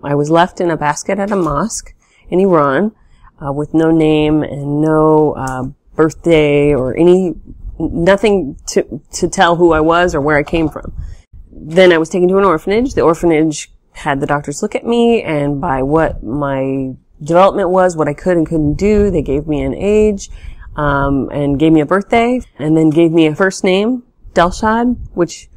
I was left in a basket at a mosque in Iran, with no name and no, birthday or nothing to tell who I was or where I came from. Then I was taken to an orphanage. The orphanage had the doctors look at me, and by what my development was, what I could and couldn't do, they gave me an age, and gave me a birthday, and then gave me a first name, Delshad, which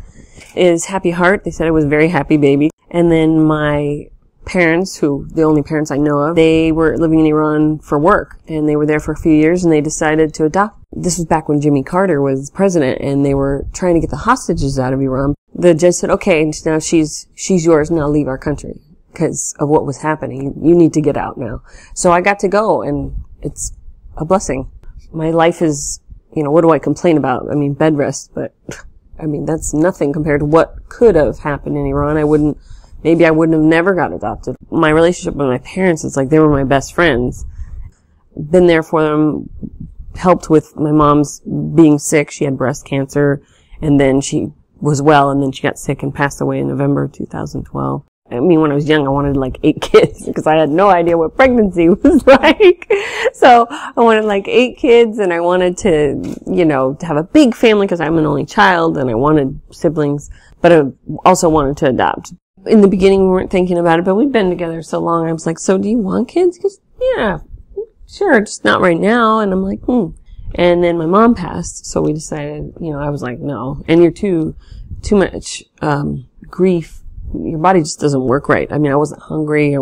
is happy heart. They said I was a very happy baby. And then my parents, the only parents I know of, they were living in Iran for work, and they were there for a few years, and they decided to adopt. This was back when Jimmy Carter was president, and they were trying to get the hostages out of Iran. The judge said, okay, now she's yours, now leave our country, because of what was happening. You need to get out now. So I got to go, and it's a blessing. My life is, what do I complain about? I mean, bed rest, but, that's nothing compared to what could have happened in Iran. Maybe I wouldn't have never got adopted. My relationship with my parents, it's like they were my best friends. Been there for them, helped with my mom's being sick. She had breast cancer, and then she was well, and then she got sick and passed away in November 2012. When I was young, I wanted 8 kids because I had no idea what pregnancy was like. So I wanted 8 kids, and I wanted to have a big family because I'm an only child, and I wanted siblings, but I also wanted to adopt. In the beginning, we weren't thinking about it, but we'd been together so long. I was like, so do you want kids? Because, yeah, sure, just not right now. And I'm like, And then my mom passed, so we decided, I was like, no. And you're too much, grief. Your body just doesn't work right. I wasn't hungry.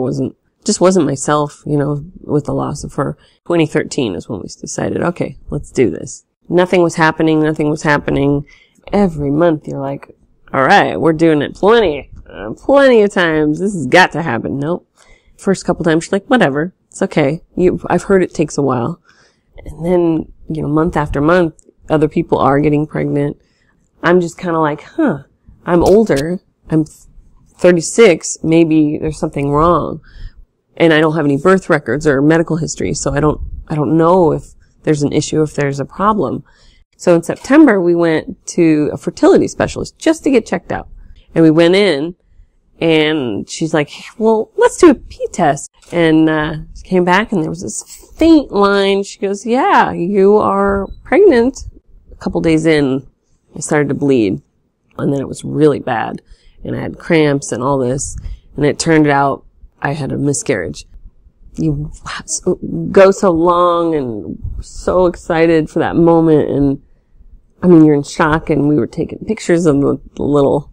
Just wasn't myself, with the loss of her. 2013 is when we decided, okay, let's do this. Nothing was happening. Every month you're like, all right, we're doing it plenty of times. This has got to happen. Nope. First couple times she's like, whatever. It's okay. I've heard it takes a while. And then, month after month, other people are getting pregnant. I'm just kind of like, I'm older. I'm 36. Maybe there's something wrong. And I don't have any birth records or medical history. So I don't know if there's an issue, if there's a problem. So in September, we went to a fertility specialist just to get checked out. And we went in, and she's like, well, let's do a pee test. And she came back, and there was this faint line. She goes, yeah, you are pregnant. A couple days in, I started to bleed, and then it was really bad. And I had cramps and all this, and it turned out I had a miscarriage. You go so long and so excited for that moment, and you're in shock, and we were taking pictures of the little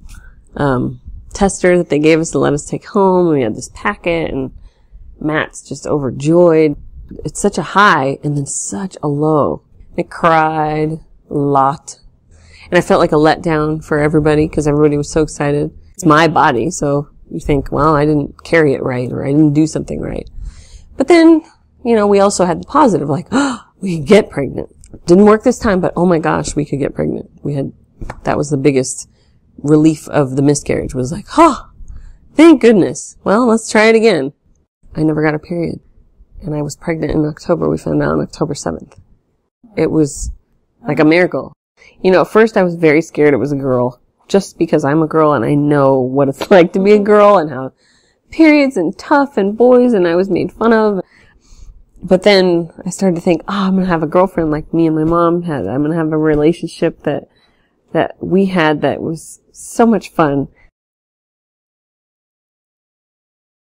tester that they gave us to let us take home. We had this packet, and Matt's just overjoyed. It's such a high and then such a low. I cried a lot, and I felt like a letdown for everybody because everybody was so excited. It's my body, so you think, well, I didn't carry it right, or I didn't do something right. But then, we also had the positive, we could get pregnant. Didn't work this time, but oh my gosh, we could get pregnant. That was the biggest relief of the miscarriage, was like, thank goodness. Well, let's try it again. I never got a period. And I was pregnant in October. We found out on October 7th. It was like a miracle. At first I was very scared it was a girl, just because I'm a girl and I know what it's like to be a girl and how periods and tough and boys, and I was made fun of. But then I started to think, I'm going to have a girlfriend like me and my mom had. I'm going to have a relationship that we had that was so much fun.